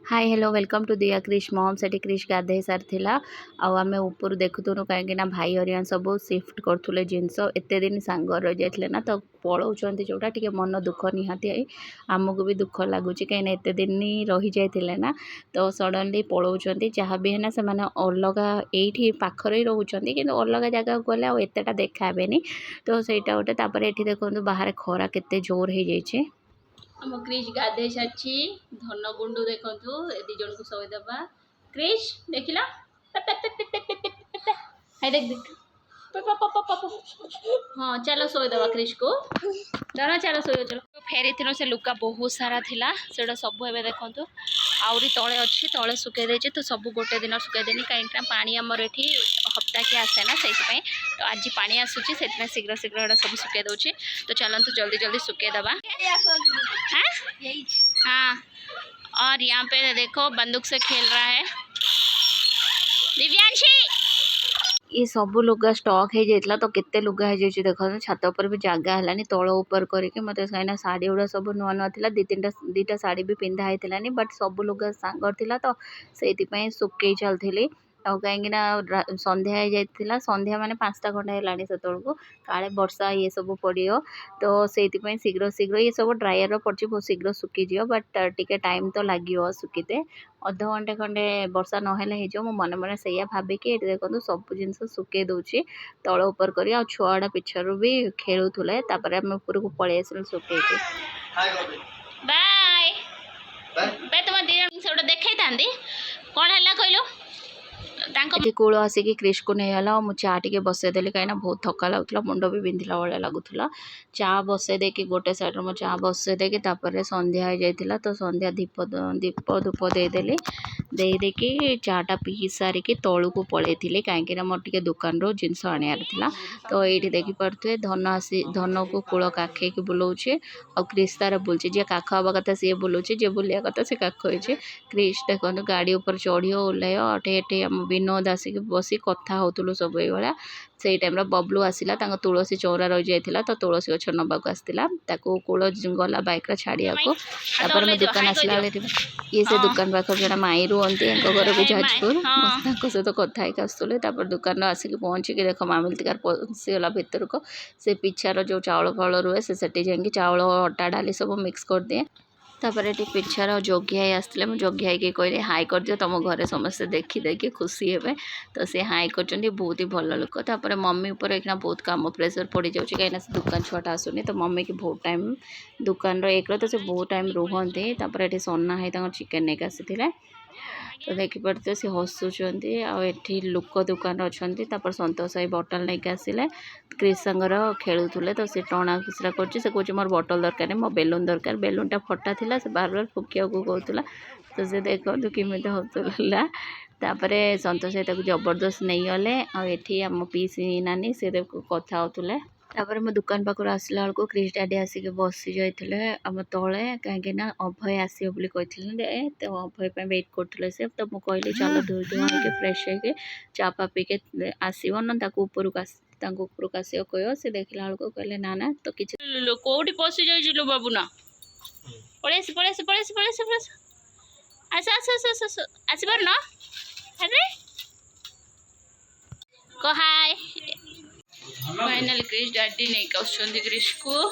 Hi hello welcome to दिया Krrish mom से क्रिश गाधे सारी आम ऊपर देखुन कहीं भाई हरिया सब सिफ्ट करुले जिनस एत दिन सांग रही जाते ना तो पलाऊँ जोटा टी मन दुख निहाती आमको भी दुख लगुच कहीं एत दिन रही जाते ना तो सडनली पलाऊँ जहाँ भी है से अलग ये पाखर ही रोच कि अलग जगह गले आतेटा देखा तो सहीटा गोटे ये देखो बाहर खरा केते जोर हो जाए आम क्रिश गाधे सारी धन गुंडू देखु दी जन को शोदबा क्रिश देखिल हाँ चलो शोदबा क्रिश को चलो चलो शो चलो फेरी थी से लुगा बहुत सारा थिला से सब ए देखु आहरी तले अच्छी तले सुखे देचे तो सब गोटे दिन सुखे देनी कहीं पानी आमर ये हप्ता की आसे ना से तो आज पानी आसूची से शीघ्र शीघ्र सब सुखे दूची तो चलते जल्दी जल्दी सुखे दबा हाँ। और यहाँ पे देखो बंदूक से खेल रहा है दिव्यांशी ये सब लुगा स्टॉक हो जाता तो केते लुगा हो जाए देख छात पर भी जगह है तल ऊपर करके मत कहीं शाढ़ी गुड़ा सब नुआ नुआ था दीटा शाढ़ी भी पिंधा होती बट सब लुगा सांगर था तो से सुकई चलती आउ कहीं संध्या हो जाता संध्या माने 5टा खंडे है से काले वर्षा ये सब पड़ो तो से शीघ्र शीघ्र ये सब ड्रायर पड़ी बहुत शीघ्र सुखीज बट टिके टाइम तो लगे सुखीते अध घंटे खंडे वर्षा नहेले हो मन मन से भाविकी ये देखो सब जिन सुखे दूची तल ऊपर कर छुआड़ा पिछड़ भी खेलुले आम ऊपर को पलि आस सुखे बाय तुम जिन देखी था कौन है कहलु कूल आसिक क्रिश को नहीं आला मु चा टे बसईदेली कहीं बहुत थका लगुला मुंड भी बिंधिला भाया लगुला चा बसई देकी गोटे सैड मो चा बसई देकी संध्या हो जाता तो संध्या दीप दीप धूप देदेली देकी चाटा पी सारिकी तलू को पलि कहीं मोर टे दुकान रो जिनस आनार तो ये देखिपे धन आसी धन को कूल काखे बुलाऊे और क्रिश तार बुलचे जी काख हवा कथा सी बुलाऊे जी बुलिया कथा से काख हो क्रिश देखो गाड़ी ऊपर चढ़ियो ओह्लैयो अठे आम विनोद आसिक बसी कथा होतुलु सब ये से टाइम बबलू आसला तुलसी चौरा रही जाता तो तुलसी गछ नवाक आसला कूल गला बैक छाड़िया मैं दुकान आसला ये से दुकान पाखर जो माई रुहती घर भी जाजपुर सहित कथा आसुले दुकान आसिक पहुँचिक देख मामिलतिकार पशिगला भितर को से पिछार जो चाउल फल रुए से चाउल अटा डाली सब मिक्स कर दिए तापर ये पिछार जोगी आई आसते मुझे जोगी आई कहले हाई कर दियो तुम घरे समस्ते देखी देखी खुशी हे तो सी हाई कर बहुत ही भल लोक तापर मम्मी उपर एक बहुत काम प्रेसर पड़ जाऊँगी कहीं दुकान छुआटा आसुनी तो मम्मी की बहुत टाइम दुकान एक तो से बहुत टाइम रुहती ये सन्ना है चिकेन नहीं आसी तो देखिपे सी हसुँच आठी लोक दुकान अच्छा सतोष भाई बटल नहीं आसिले क्रिश सांगर खेलुले तो सी टणा खुसरा कर कौन मोर बटल दरकार मो बेलून दरकार बेलूनटा फटा था से बार बार फुकिया को कहला तो से देखो किमी हसुला तापर सतोष भाई जबरदस्त नहीं गले आठी आम पीसी नानी से कथा होते तापर मो दुकान पाखर आसला बेलू क्रिश डैडी आसिक बसी जाते आम तले कहीं अभय आसो बोली कहते तो अभय वेट करते से तो मुझे कहली चलो धोई धुआ फ्रेश हो चापा पीके आसो ना ऊपर को आस कह से देखला बेलू कहले ना ना तो कि कौटी पशि जाइलु बाबू ना पलि आस पलि आस पलि आस पलि आस पलि आस आस आस आस आसबार ना अरे कह हाय फाइनल क्रिश डैडी नहीं आसुँच क्रिश को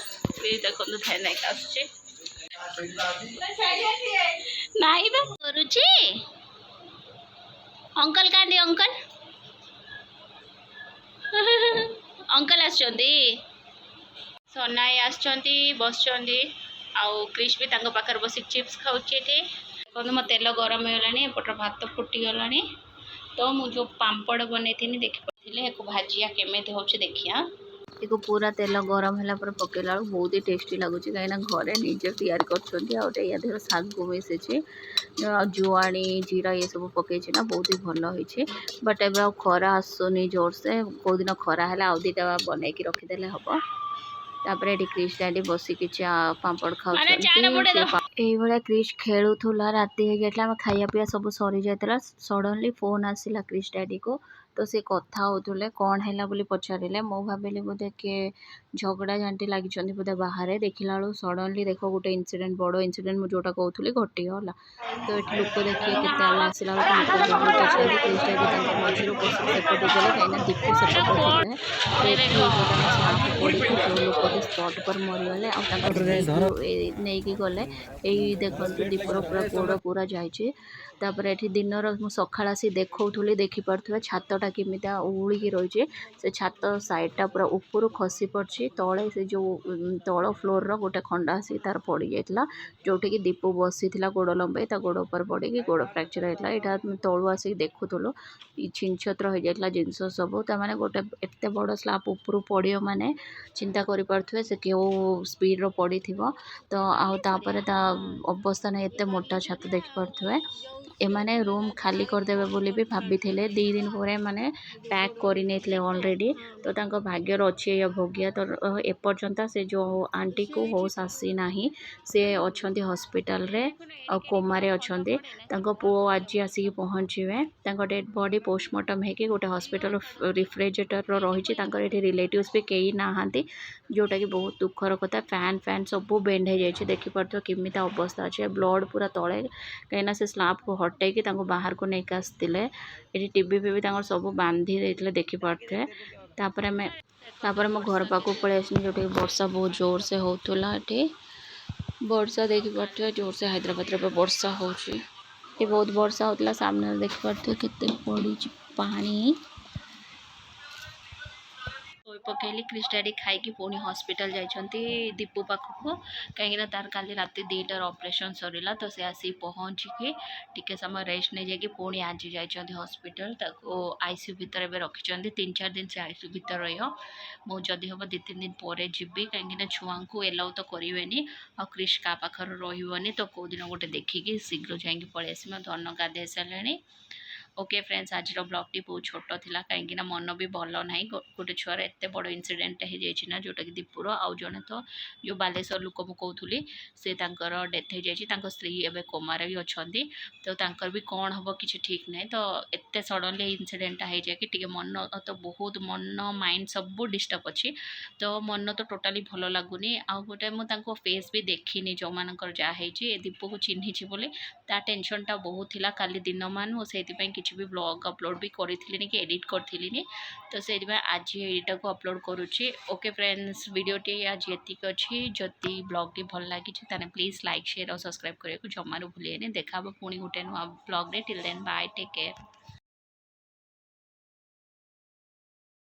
देखो थे नहीं आसुचे नाई बा करुची अंकल कांदी अंकल अंकल आसुचंदी सनाई आसुचंदी बसुचंदी आउ क्रिश भी तांको पाखर बस चिप्स खाऊची देखो मो तेल गरम हो गलानी एपटर भात फुटी गलानी तो मु जो पांपड़ बनै थी देखी भाजिया केमी हो देखिया एक पूरा तेल गरम है पकेला बहुत ही टेस्टी लगुच कहीं घरे निजे तैयारी कर शाग मिसी जुआणी जीरा ये सब पकई ना बहुत ही भल होती बट ए खरा आसुनी जोर से कौ दिन खरा है आउ दीटा बनई रखीदे हम तापर ये क्रिश डैडी बसिकी चा पापड़ खाऊँ क्रिश खेलुला राति हो जाता खाया पीया सब सरी जाता सडनली फोन आसला क्रिश डैडी को तो से कथा होतुले कौन हैला बोली पचारिले मो भाबिली बोधे के झगड़ा झांटी लगी बोधे बाहर देखला बेलू सडनली देख गोटे इनसीडेंट बड़ इनसीडेंट मुझे जोटा कहूली घटीगला तो ये लोक देखिए केते आला आसला बेलू लोक बहुत अच्छा क्रिस्टा भी मझी पशु सेपटे गले कहीं दीपू सेपटे थे तो ये जोटा स्लाप पड़ी जो लोक स्पट पर मरीगले नहीं गले यही देखते दीपर पूरा गोड़ पूरा जाइए तापर ये दिनर सकाल आसी देखी देखिपे छातटा केमिता उड़िकी रही से छात साइडटा पूरा ऊपर खसी पड़ी तले से जो तल फ्लोर रो गोटे खंडा आसी तार पड़ जाता जोटि कि दीपू बसी गोड़ लंबाई गोड़ पर पड़ी गोड़ फ्रैक्चर होता यहाँ तलू आसिक देखुलु छिन छत्र हो जाता जिनस सब तमाने गोटे एत बड़ स्लाप ऊपर पड़ो माने चिंता करें से क्यों स्पीड पड़ी तो आउे अवस्था नहीं एत मोटा छात देखिपे एमाने रूम खाली करदेवे बोली भी भाभी थे दी दिन पर माने पैक करने ऑलरेडी तो तांको भाग्यर अच्छी भोगिया तो एपर्यंत से जो आंटी को होश आसी ना सी अच्छा हॉस्पिटल रे कोमारे अच्छे पुओ आज आसिक पहुँचे डेड बॉडी पोस्टमार्टम होगी गोटे हॉस्पिटल रिफ्रिजरेटर रही रिलेटिव्स भी कई ना जोटा कि बहुत दुखर कथा फैन फैन सब बेंड हो जाए देखिपे केमी अवस्था अच्छे ब्लड पूरा तले कहीं से स्लाप को हटैकी बाहर को लेकिन आसते ये टीवी भी सब बांधी देते देखिपे तापर मो घर पाक पलि आस जो वर्षा बहुत जोर से होता ये वर्षा देखिपे जोर से हैदराबाद में वर्षा हो बहुत वर्षा होता सामने देखिपे केते पड़ी पानी शोई पकईली क्रिस्टाडी खाई पुणी हॉस्पिटल जाइछंती दीपू पाखक कहीं तार काली राति 2टार ऑपरेशन सरीला तो से आसी पहुँचिकी टिके समय रेस्ट नहीं जाकि पुणी आज जाइछंती हॉस्पिटल आईसीयू भितर एबे रखिछंती 3-4 दिन से आईसीयू भितर रहियो मु जदि हम 2-3 दिन पर जीवी कहीं छुआ को एलाउ तो करेनि आ क्रिश का पाखर रही तो कौ दिन गोटे देखिकी शीघ्र जाकि पलि आसमी धन गाधे सारे ओके फ्रेंड्स आज ब्लॉगटी बहुत छोट थिला कहीं मन भी भल ना गोटे छुआर एत बड़ इनसीडेंट हो जाए जोटा कि दीपुर आउ जड़े तो जो बालेश्वर लोक मु कहूली से डेथ हो जाए स्त्री एवं कोमार भी अच्छा तो भी कौन हम कि ठीक ना तो एत सडनली इनसीडेंटा हो जाए कि मन तो बहुत मन माइंड सब डिस्टर्ब अच्छी तो मन तो टोटाली भल लगुनि आउ गोटे मुझे फेस भी देखनी जो मानकर जहाँ दीपू को चिन्ही बोली ता टेंशनटा बहुत थिला काली दिन मान मुझे किसी भी ब्लॉग अपलोड भी करी कि एडिट करी तो से आज यहाँ को अपलोड करुच्ची ओके फ्रेंड्स वीडियोटी आज ये अच्छी जदि ब्लॉगटी भल लगी प्लीज लाइक शेयर और सब्सक्राइब करने को जमारू भूलिए देखा पुणी गोटे नुआ blog till then bye take care.